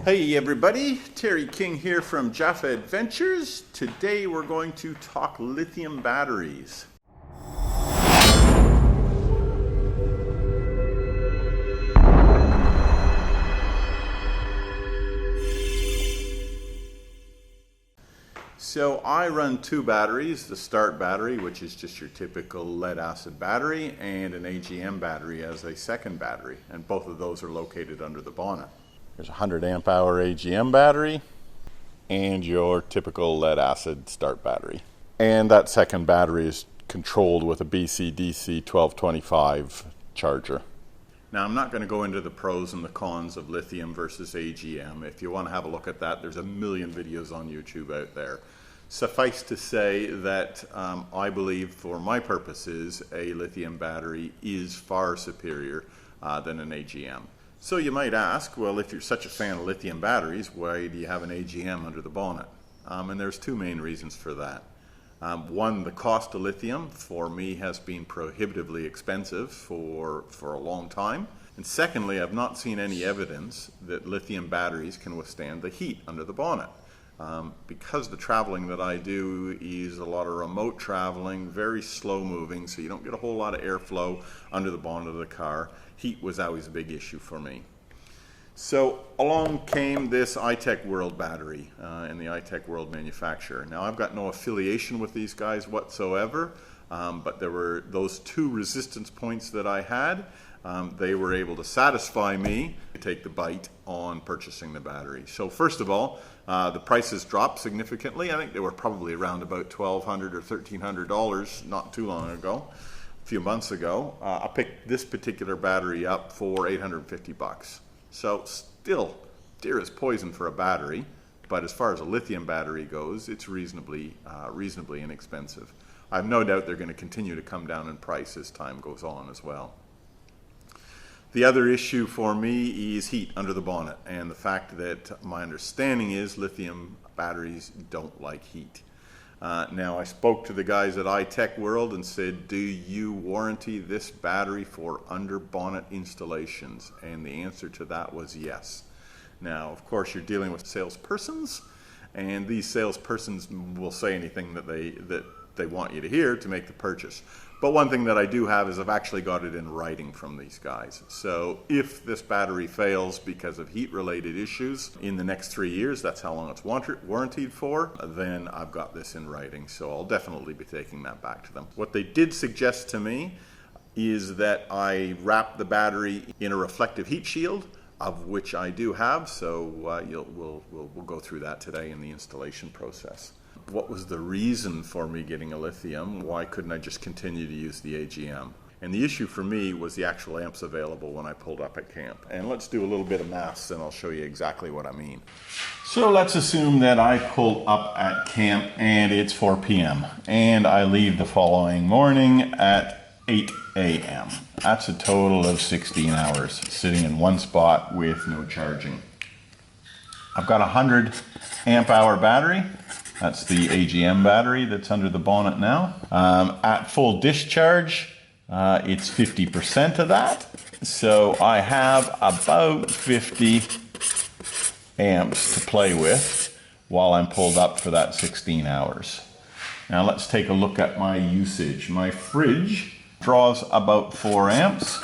Hey everybody, Terry King here from Jafffa Adventures. Today we're going to talk lithium batteries. So I run two batteries, the start battery, which is just your typical lead acid battery, and an AGM battery as a second battery, and both of those are located under the bonnet. There's a 100 amp hour AGM battery and your typical lead acid start battery. And that second battery is controlled with a BC-DC 1225 charger. Now I'm not going to go into the pros and the cons of lithium versus AGM. If you want to have a look at that, there's a million videos on YouTube out there. Suffice to say that I believe for my purposes a lithium battery is far superior than an AGM. So you might ask, well, if you're such a fan of lithium batteries, why do you have an AGM under the bonnet? And there's two main reasons for that. One, the cost of lithium for me has been prohibitively expensive for a long time. And secondly, I've not seen any evidence that lithium batteries can withstand the heat under the bonnet. Because the traveling that I do is a lot of remote traveling, very slow moving, so you don't get a whole lot of airflow under the bonnet of the car. Heat was always a big issue for me. So along came this iTechworld battery and the iTechworld manufacturer. Now I've got no affiliation with these guys whatsoever, but there were those two resistance points that I had. They were able to satisfy me to take the bite on purchasing the battery. So first of all, the prices dropped significantly. I think they were probably around about $1,200 or $1,300 not too long ago, a few months ago. I picked this particular battery up for $850. So still dear as poison for a battery, but as far as a lithium battery goes, it's reasonably inexpensive. I have no doubt they're going to continue to come down in price as time goes on as well. The other issue for me is heat under the bonnet, and the fact that my understanding is lithium batteries don't like heat. Now I spoke to the guys at iTechworld and said, do you warranty this battery for under bonnet installations? And the answer to that was yes. Now of course you're dealing with salespersons, and these salespersons will say anything that they want you to hear to make the purchase. But one thing that I do have is I've actually got it in writing from these guys. So if this battery fails because of heat-related issues in the next 3 years, that's how long it's warranted for, then I've got this in writing. So I'll definitely be taking that back to them. What they did suggest to me is that I wrap the battery in a reflective heat shield, of which I do have. So we'll go through that today in the installation process. What was the reason for me getting a lithium? Why couldn't I just continue to use the AGM? And the issue for me was the actual amps available when I pulled up at camp. And let's do a little bit of maths and I'll show you exactly what I mean. So let's assume that I pull up at camp and it's 4 p.m. and I leave the following morning at 8 a.m. That's a total of 16 hours sitting in one spot with no charging. I've got a 100 amp hour battery. That's the AGM battery that's under the bonnet now. At full discharge, it's 50% of that. So I have about 50 amps to play with while I'm pulled up for that 16 hours. Now let's take a look at my usage. My fridge draws about 4 amps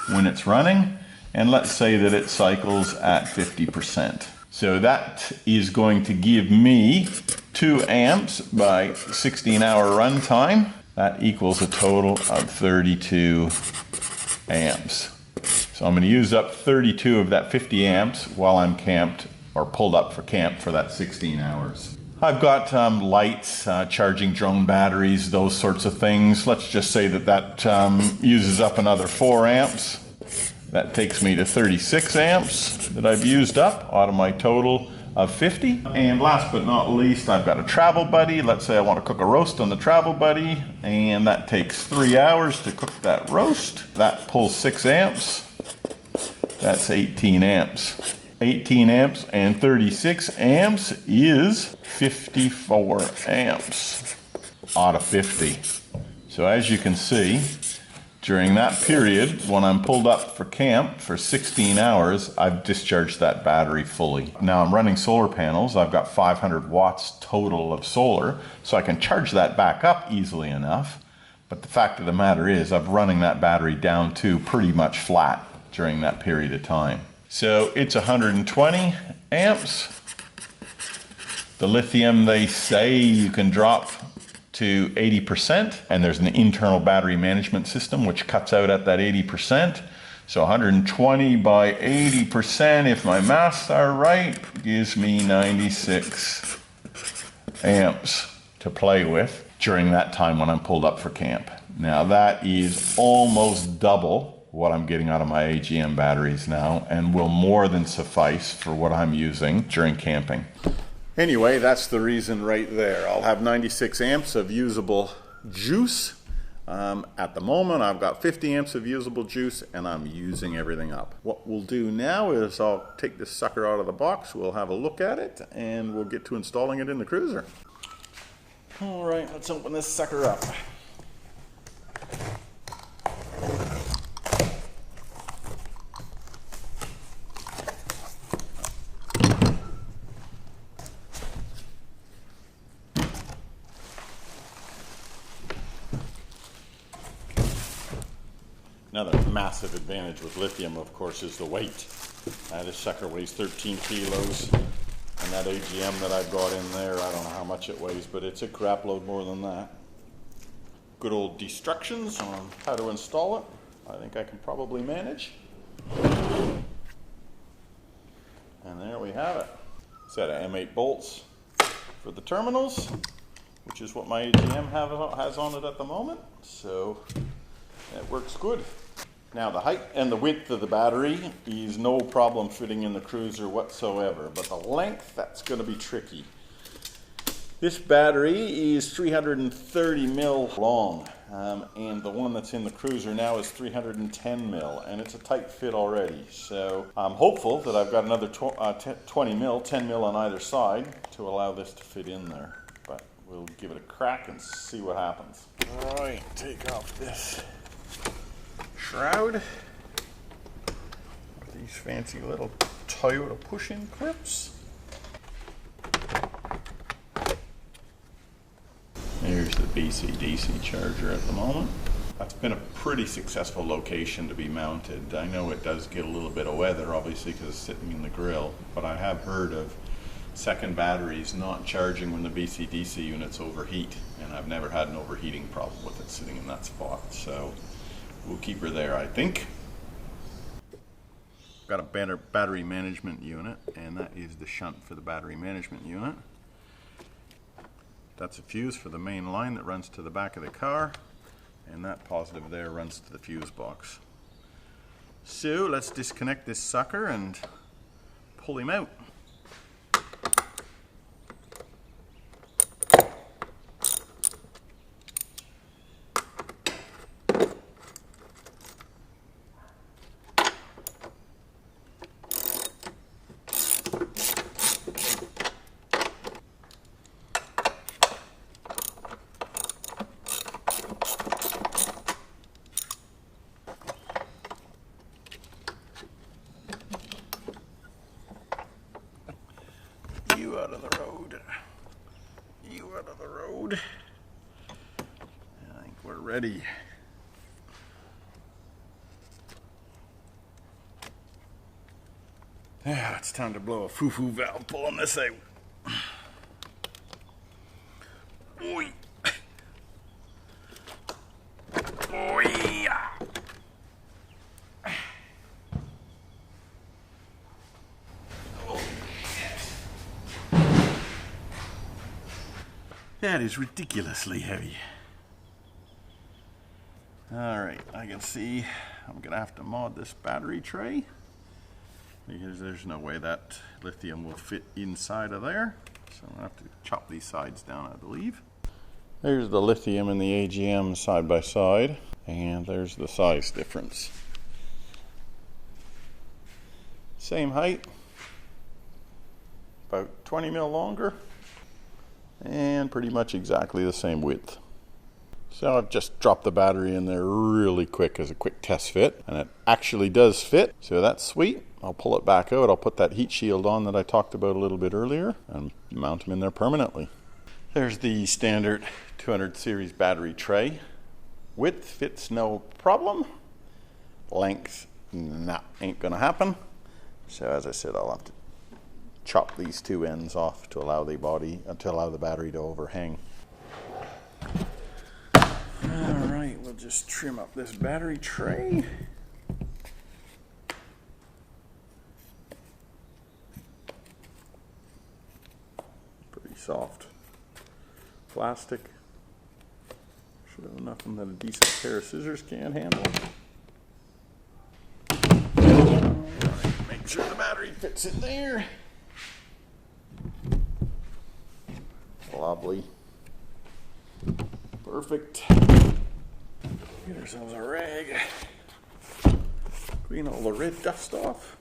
when it's running, and let's say that it cycles at 50%. So that is going to give me 2 amps by 16-hour run time. That equals a total of 32 amps. So I'm going to use up 32 of that 50 amps while I'm camped or pulled up for camp for that 16 hours. I've got lights, charging drone batteries, those sorts of things. Let's just say that uses up another 4 amps. That takes me to 36 amps that I've used up out of my total of 50. And last but not least, I've got a travel buddy. Let's say I want to cook a roast on the travel buddy, and that takes 3 hours to cook that roast. That pulls 6 amps. That's 18 amps. 18 amps and 36 amps is 54 amps out of 50. So as you can see, During that period, when I'm pulled up for camp for 16 hours, I've discharged that battery fully. Now I'm running solar panels. I've got 500 watts total of solar, so I can charge that back up easily enough. But the fact of the matter is, I'm running that battery down to pretty much flat during that period of time. So it's 120 amps. The lithium, they say you can drop to 80%, and there's an internal battery management system which cuts out at that 80%. So 120 by 80%, if my maths are right, gives me 96 amps to play with during that time when I'm pulled up for camp. Now that is almost double what I'm getting out of my AGM batteries now, and will more than suffice for what I'm using during camping. Anyway, that's the reason right there. I'll have 96 amps of usable juice. At the moment, I've got 50 amps of usable juice, and I'm using everything up. What we'll do now is I'll take this sucker out of the box, we'll have a look at it, and we'll get to installing it in the cruiser. All right, let's open this sucker up. Another massive advantage with lithium, of course, is the weight. This sucker weighs 13 kilos, and that AGM that I've got in there, I don't know how much it weighs, but it's a crap load more than that. Good old instructions on how to install it. I think I can probably manage. And there we have it. Set of M8 bolts for the terminals, which is what my AGM has on it at the moment, so it works good. Now the height and the width of the battery is no problem fitting in the cruiser whatsoever, but the length, that's going to be tricky. This battery is 330 mil long, and the one that's in the cruiser now is 310 mil, and it's a tight fit already. So I'm hopeful that I've got another 20 mil, 10 mil on either side to allow this to fit in there. But we'll give it a crack and see what happens. All right, take off this shroud with these fancy little Toyota push-in clips. There's the BC-DC charger at the moment. That's been a pretty successful location to be mounted. I know it does get a little bit of weather, obviously, because it's sitting in the grill, but I have heard of second batteries not charging when the BC-DC units overheat, and I've never had an overheating problem with it sitting in that spot. So we'll keep her there, I think. Got a battery management unit, and that is the shunt for the battery management unit. That's a fuse for the main line that runs to the back of the car, and that positive there runs to the fuse box. So let's disconnect this sucker and pull him out. You out of the road. You out of the road. I think we're ready. Yeah, it's time to blow a foo-foo valve pulling this out. Oi. Oi. That is ridiculously heavy. Alright, I can see I'm going to have to mod this battery tray, because there's no way that lithium will fit inside of there. So I'm going to have to chop these sides down, I believe. There's the lithium and the AGM side by side, and there's the size difference. Same height, about 20 mil longer, and pretty much exactly the same width. So I've just dropped the battery in there really quick as a quick test fit, and it actually does fit, so that's sweet. I'll pull it back out, I'll put that heat shield on that I talked about a little bit earlier, and mount them in there permanently. There's the standard 200 series battery tray. Width fits no problem. Length, nah, ain't gonna happen. So as I said, I'll have to chop these two ends off to allow the battery to overhang. Alright, we'll just trim up this battery tray. Pretty soft plastic. Should have nothing that a decent pair of scissors can't handle. Alright, make sure the battery fits in there. Lovely. Perfect. Get ourselves a rag. Clean all the red dust off.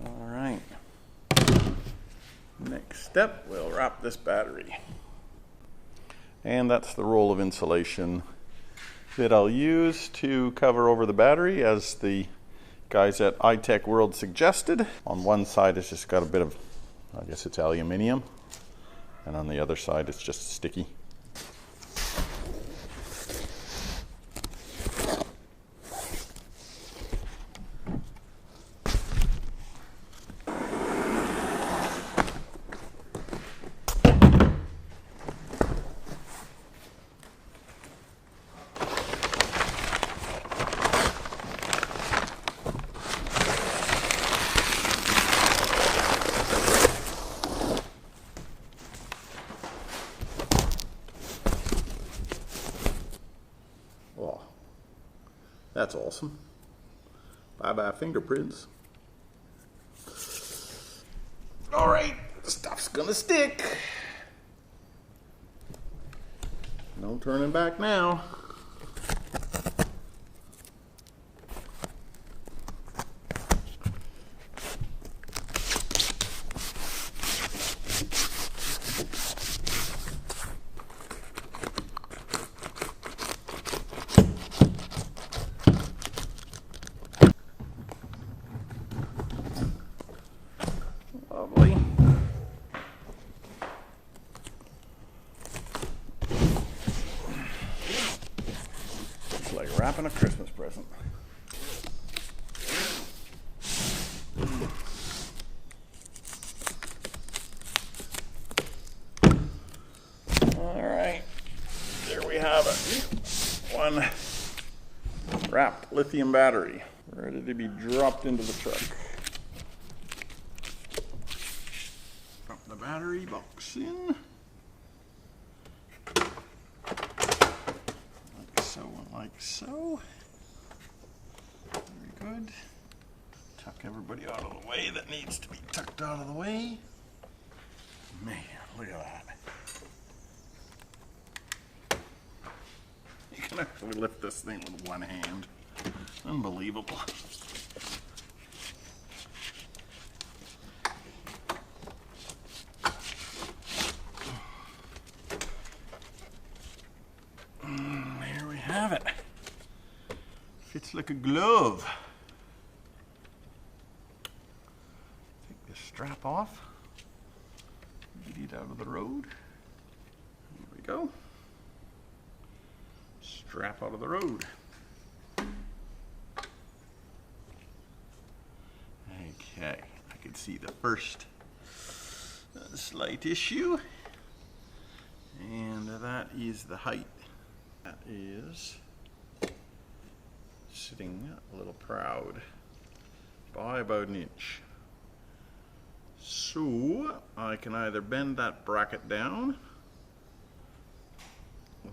Alright. Next step, we'll wrap this battery. And that's the roll of insulation that I'll use to cover over the battery, as the guys at iTechworld suggested. On one side it's just got a bit of, I guess it's aluminium, and on the other side it's just sticky. That's awesome. Bye-bye fingerprints. All right, the stuff's gonna stick. No turning back now. Lovely. It's like wrapping a Christmas present. All right, there we have it. One wrapped lithium battery, ready to be dropped into the truck. Drop the battery box in. Like so and like so. Very good. Tuck everybody out of the way that needs to be tucked out of the way. Man, look at that. You can actually lift this thing with one hand. Unbelievable. There we have it. Fits like a glove. Take this strap off. Get it out of the road. There we go. Strap out of the road. Okay, I can see the first slight issue, and that is the height. That is sitting a little proud by about an inch. So I can either bend that bracket down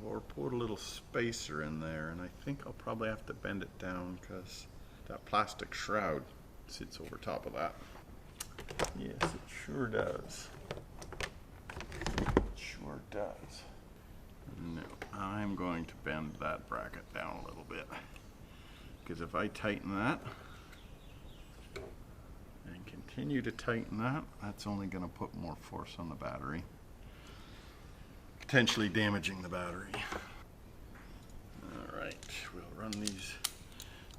or put a little spacer in there, and I think I'll probably have to bend it down because that plastic shroud sits over top of that. Yes, it sure does. It sure does. No, I'm going to bend that bracket down a little bit, because if I tighten that and continue to tighten that, that's only going to put more force on the battery. potentially damaging the battery. All right, we'll run these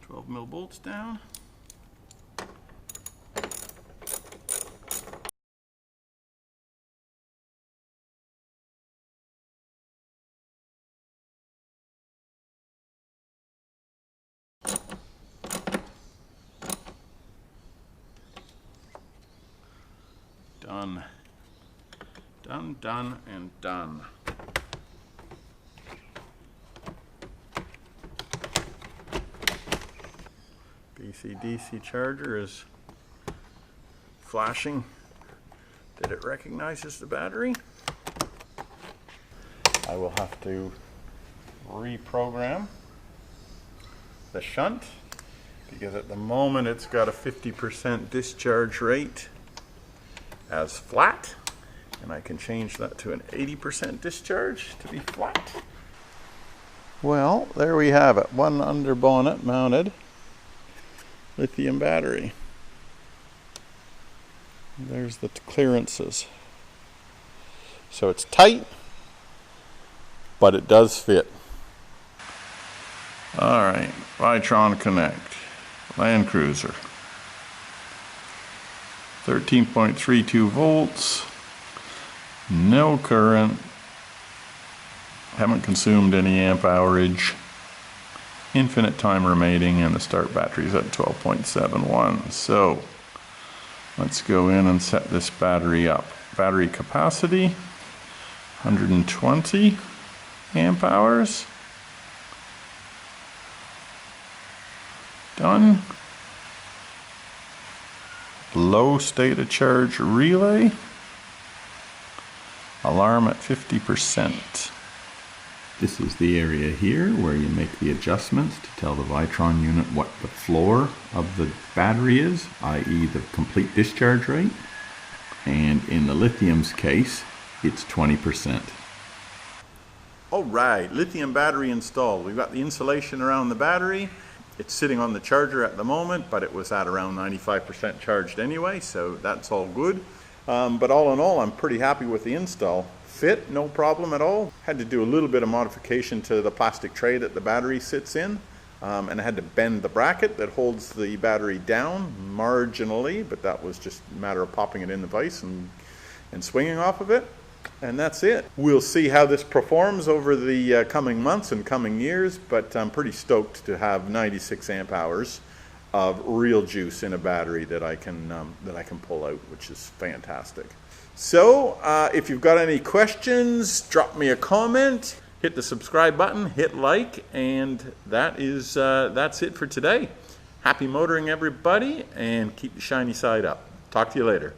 12mm bolts down. Done. Done, done, and done. DC charger is flashing that it recognizes the battery. I will have to reprogram the shunt because at the moment it's got a 50% discharge rate as flat, and I can change that to an 80% discharge to be flat. Well, there we have it. One under bonnet mounted lithium battery. There's the clearances. So it's tight, but it does fit. All right, Vitron Connect, Landcruiser. 13.32 volts, no current, haven't consumed any amp hourage, infinite time remaining, and the start battery is at 12.71. So let's go in and set this battery up. Battery capacity 120 amp hours. Done. Low state of charge relay. Alarm at 50%. This is the area here where you make the adjustments to tell the Vitron unit what the floor of the battery is, i.e. the complete discharge rate. And in the Lithium's case, it's 20%. All right, lithium battery installed. We've got the insulation around the battery. It's sitting on the charger at the moment, but it was at around 95% charged anyway, so that's all good. But all in all, I'm pretty happy with the install. Fit, no problem at all. Had to do a little bit of modification to the plastic tray that the battery sits in, and I had to bend the bracket that holds the battery down marginally, but that was just a matter of popping it in the vise and swinging off of it. And that's it. We'll see how this performs over the coming months and coming years, but I'm pretty stoked to have 96 amp hours of real juice in a battery that I can pull out, which is fantastic. So if you've got any questions, drop me a comment, hit the subscribe button, hit like, and that's it for today. Happy motoring, everybody, and keep the shiny side up. Talk to you later.